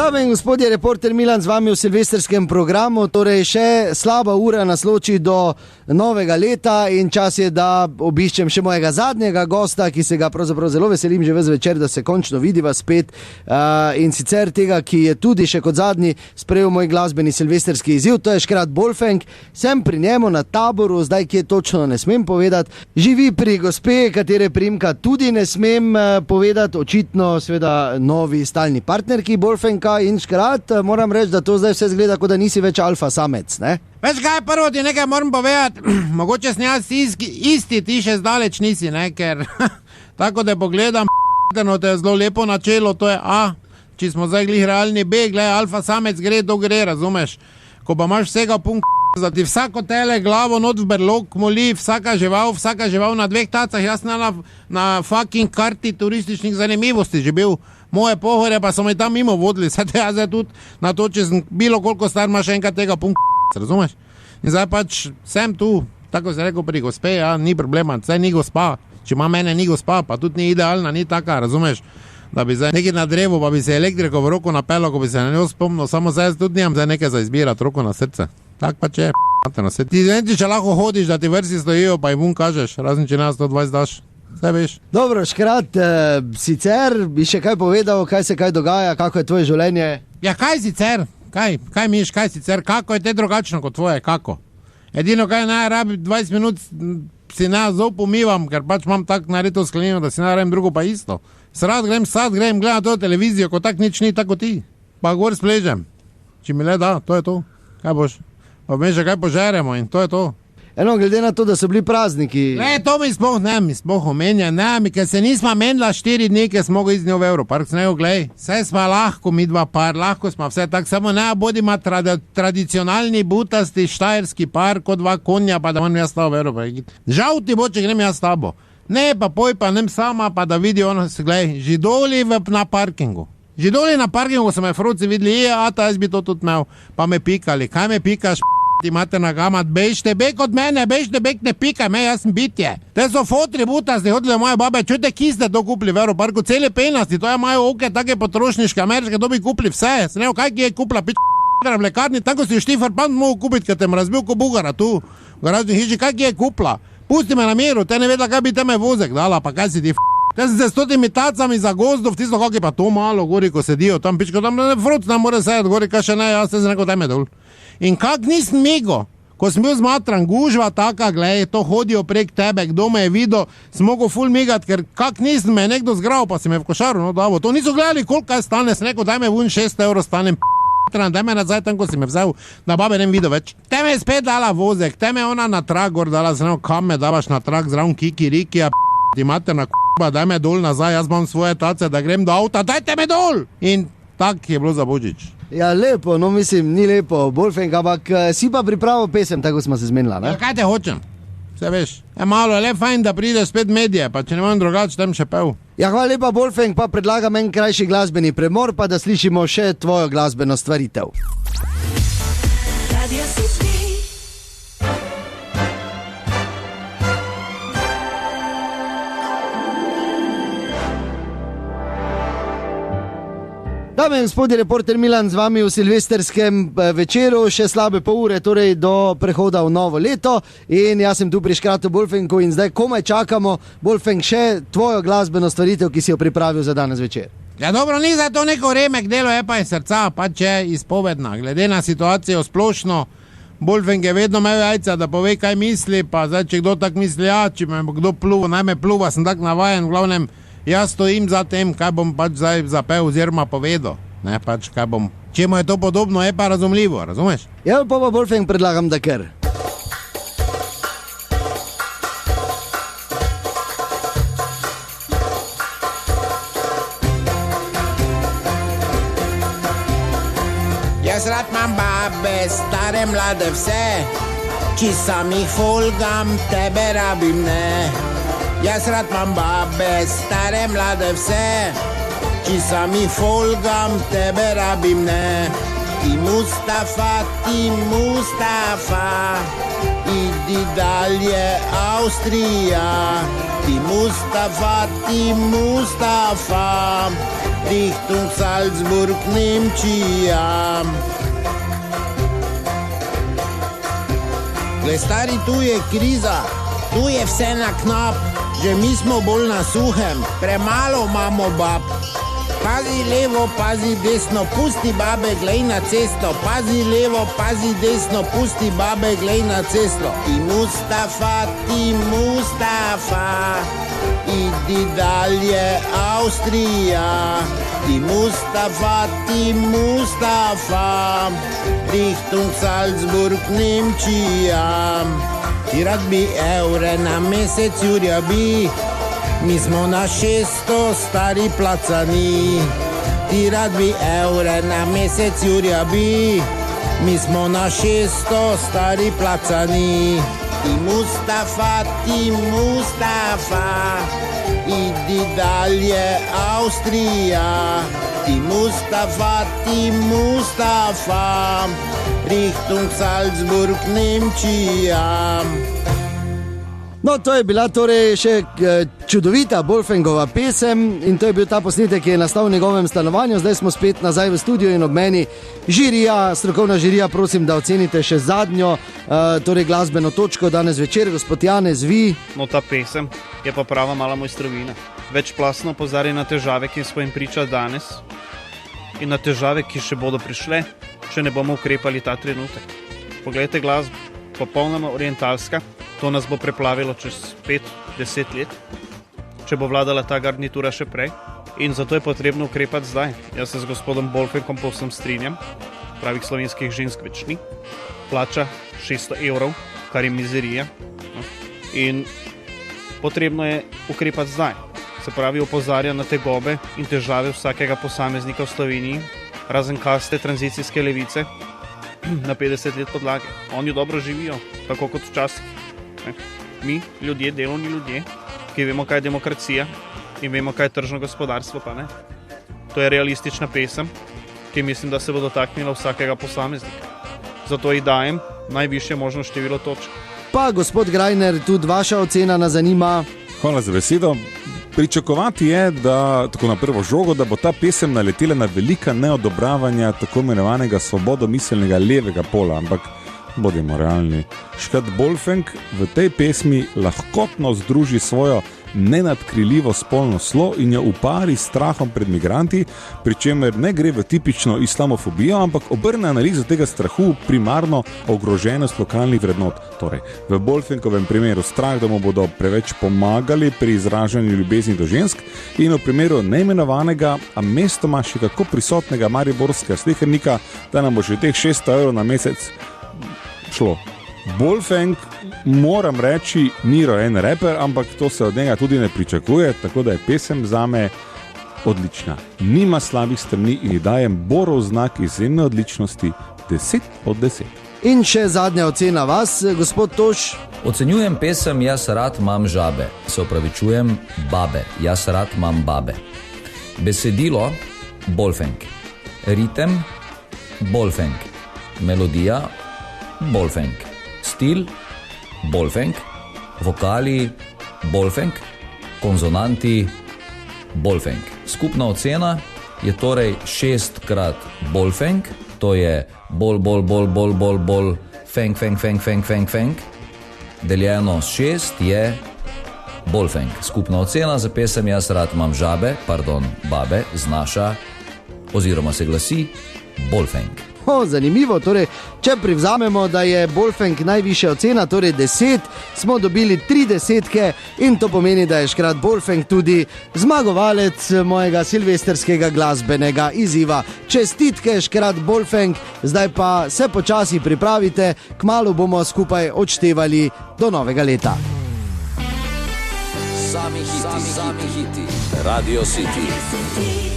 Dame in gospodje, reporter Milan z vami v silvestrskem programu, torej še slaba ura nas loči do novega leta in čas je, da obiščem še mojega zadnjega gosta, ki se ga pravzaprav zelo veselim že ves večer, da se končno vidiva spet in sicer tega, ki je tudi še kot zadnji sprejel moj glasbeni silvestrski izziv, to je Škrat Bolfenk. Sem pri njemu na taboru, zdaj kje točno ne smem povedati, živi pri gospe, katere primka tudi ne smem povedati, očitno seveda novi stalni partnerki Bolfenka. In Škrat, moram reči, da to zdaj vse zgleda, kot da nisi več alfa samec, ne? Veš kaj, prvo ti nekaj moram povedati, mogoče sem jaz isti, ti še zdaleč nisi, ne, ker tako da pogledam, te je zelo lepo načelo, to je A, če smo zdaj glih realni B, gledaj, alfa samec gre, to gre, razumeš? Ko pa imaš vsega da ti vsako tele glavo not v berlog moli, vsaka žival na dveh tacah, jaz na fucking karti turističnih zanimivosti že bil, moje pohore pa so me tam mimo vodili, sad jaz tudi na to, če sem bilo koliko star, imaš enkrat tega razumeš? In zdaj pač sem tu, tako se rekel pri gospe, ja, ni problema, zdaj ni gospa, če ima mene ni gospa, pa tudi ni idealna, ni taka, razumeš? Da bi zdaj nekaj na drevo, pa bi se elektriko v roko napelo, ko bi se na njo spomnil, samo zdaj tudi nimam zdaj nekaj za izbirati, roko na srce. Tak pa če, ti venti, če lahko hodiš, da ti vrsti stojijo, pa jim kažeš, razen če nas 120 daš, vse veš. Dobro, Škrat, sicer bi še kaj povedal, kaj se kaj dogaja, kako je tvoje življenje? Ja, kaj sicer? Kaj miš, kaj sicer? Kako je te drugačno kot tvoje, kako? Edino, kaj naj rabi 20 minut, si naj zelo pomivam, ker pač imam tak naredito sklenino, da si naj rabim drugo pa isto. Sad grem gledam to televizijo, ko tak nič ni tako ti. Pa gor spležem. Če mi le da, to je to. Kaj boš? Pa mi že kaj požeremo in to je to. Eno, glede na to, da so bili prazniki... Ne, to mi sploh omenja, ker se nismo menila 4 dni, ker smo mogli iz njo v Europark, s nejo, glej, vse smo lahko, mi dva par, lahko smo vse tak, samo ne bodimo tradicionalni butasti štajerski par, kot dva konja, pa da moram jaz stavo v Europark. Žal ti bo, če grem jaz s tabo. Ne, pa poj, pa nem sama, pa da vidi ono, glej, židoli na parkingu. Židoli na parkingu so me fruci videli, ta jaz bi to tudi imel, pa me pikali, kaj me pikaš, ti imate na gamat, bežte bek od mene, bežte bek, ne pikaj me, jaz sem bitje. Te so fotri butasti, hodili moje babe, čujte, ki ste to kupili v Europarku, cele penasti, to je moje oke, take potrošniške, ameriške, to bi kupili vse, se ne, kaj ki je kupila, v lekarni, tako si Štifar Pan mogo kupiti, ker te razbil ko Bugara tu, v garažni hiši, kaj ki je kupila. Pusti me na miru, te ne vedela, kaj bi te me vozek dala, pa kaj si ti Te sem se s totimi tacami za gozdov, tisto, kako je pa to malo gori, ko sedijo, tam pičko, tam ne fruc, tam mora sedeti gori, kaj še ne, jaz se neko teme dol. In kak nisem migo, ko sem bil zmatran, gužva taka, glej, to hodijo prek tebe, kdo me je videl, sem mogel ful migat, ker kak nisem me nekdo zgrav, pa si me v košaru, no davo. To niso gledali, koliko kaj stane, sem rekel, daj me vun 6 € stanem, daj me nazaj tam, ko si me vzel, da babe nem videl več. Te me je spet dala vozek, te me ona na trak gor dala, sem rekel, kam me davaš na trak, zraven kikiriki, ti imate na daj me dol nazaj, jaz imam svoje tace, da grem do avta, dajte me dol! In tak je bilo za Božič. Ja, lepo, no mislim, ni lepo, Bolfenk, ampak si pa pripravil pesem, tako smo se zmenila, ne? Ja, kaj te hočem? Vse veš, je malo, le fajn, da pride spet medije, pa če ne imam drugače, tam še pev. Ja, hvala lepa, Bolfenk, pa predlagam en krajši glasbeni premor, pa da slišimo še tvojo glasbeno stvaritev. Radio City. Dame in gospodje, reporter Milan z vami v silvestrskem večeru, še slabe pol ure, torej do prehoda v novo leto in jaz sem tu pri Škratu Bolfenku in zdaj komaj čakamo, Bolfenk, še tvojo glasbeno stvaritev, ki si jo pripravil za danes večer. Ja dobro, ni za to neko remek delo, je pa je srca, pa če izpovedna, glede na situacijo splošno, Bolfenk je vedno imel jajca, da pove, kaj misli, pa zdaj, če kdo tak misli, ja, če me kdo pluva, naj me pluva, sem tak navajen, v glavnem, jaz stojim za tem, kaj bom pač zdaj zapel oziroma povedal, ne, pač kaj bom, če mu je to podobno, je pa razumljivo, razumeš? Ja, pa Bolfenk predlagam, da ker. Jaz rad imam babe, stare, mlade, vse, če sam jih folgam, tebe rabim, ne. Jaz rad imam babe, stare, mlade, vse, či sami folgam, tebe rabim, ne. Ti Mustafa, idi dalje, Avstrija. Ti Mustafa, Richtung Salzburg, Nemčija. Glej, stari, tu je kriza, tu je vse na knap, že mi smo bolj na suhem, premalo imamo bab. Pazi levo, pazi desno, pusti babe, glej na cesto. Pazi levo, pazi desno, pusti babe, glej na cesto. Ti Mustafa, idi dalje, Avstrija. Ti Mustafa, Richtung Salzburg, Nemčija. Ti rad bi evre na mesec, Jurja bi. Mi smo na 600 stari placani. Ti rad bi evre na mesec, Jurja bi. Mi smo na 600 stari placani. Ti Mustafa, idi dalje, Avstrija. Ti Mustafa, Richtung Salzburg, Nemčija. No, to je bila torej še čudovita Bolfengova pesem in to je bil ta posnetek, ki je nastal v njegovem stanovanju. Zdaj smo spet nazaj v studiu in ob meni žirija, strokovna žirija. Prosim, da ocenite še zadnjo torej glasbeno točko danes večer. Gospod Janez, vi? No, ta pesem je pa prava mala mojstrovina. Večplastno opozarja na težave, ki smo jim priča danes in na težave, ki še bodo prišle, če ne bomo ukrepali ta trenutek. Poglejte glasbo, popolnoma orientalska. To nas bo preplavilo čez 5-10 let, če bo vladala ta garnitura še prej. In zato je potrebno ukrepati zdaj. Jaz se z gospodom Bolfengom povsem strinjam. Pravih slovenskih žensk več ni. Plača 600 evrov, kar je mizerija. In potrebno je ukrepati zdaj. Se pravi, opozarja na tegobe in težave vsakega posameznika v Sloveniji, razen kaste tranzicijske levice, na 50 let podlage. Oni dobro živijo, tako kot včasih. Mi, ljudje, delovni ljudje, ki vemo, kaj je demokracija in vemo, kaj je tržno gospodarstvo, pa ne. To je realistična pesem, ki mislim, da se bo dotaknila vsakega posameznika. Zato ji dajem najvišje možno število točk. Pa, gospod Grajner, tudi vaša ocena nas zanima. Hvala za besedo. Pričakovati je, da tako na prvo žogo, da bo ta pesem naletela na velika neodobravanja tako imenovanega svobodomiselnega levega pola, ampak bodimo realni. Škat Bolfeng v tej pesmi lahkotno združi svojo nenadkriljivo spolno slo in jo upari s strahom pred migranti, pri čemer ne gre v tipično islamofobijo, ampak obrne analizo tega strahu primarno ogroženost lokalnih vrednot. Torej, v Bolfengovem primeru strah, da mu bodo preveč pomagali pri izražanju ljubezni do žensk in v primeru neimenovanega, a mestoma še kako prisotnega mariborskega slehernika, da nam bo še teh 600 evrov na mesec šlo. Bolfeng, moram reči, ni rojen reper, ampak to se od njega tudi ne pričakuje, tako da je pesem zame odlična. Nima slabih strani in dajem Borov znak izjemne odličnosti 10 od 10. In še zadnja ocena vas, gospod Toš. Ocenjujem pesem Jaz rad imam žabe. Se opravičujem, babe. Jaz rad imam babe. Besedilo Bolfeng. Ritem Bolfeng. Melodija Bolfeng. Stil Bolfeng. Vokali Bolfeng. Konzonanti Bolfeng. Skupna ocena je torej 6x Bolfeng, to je bol, feng, deljeno s 6 je Bolfeng. Skupna ocena za pesem Jaz rad imam žabe, babe, znaša oziroma se glasi Bolfeng. Zanimivo, torej, če privzamemo, da je Bolfeng najvišja ocena, torej 10, smo dobili 3 desetke in to pomeni, da je škrat Bolfeng tudi zmagovalec mojega silvestrskega glasbenega izziva. Čestitke škrat Bolfeng, zdaj pa se počasi pripravite, kmalu bomo skupaj odštevali do novega leta. Sami hiti, Radio City.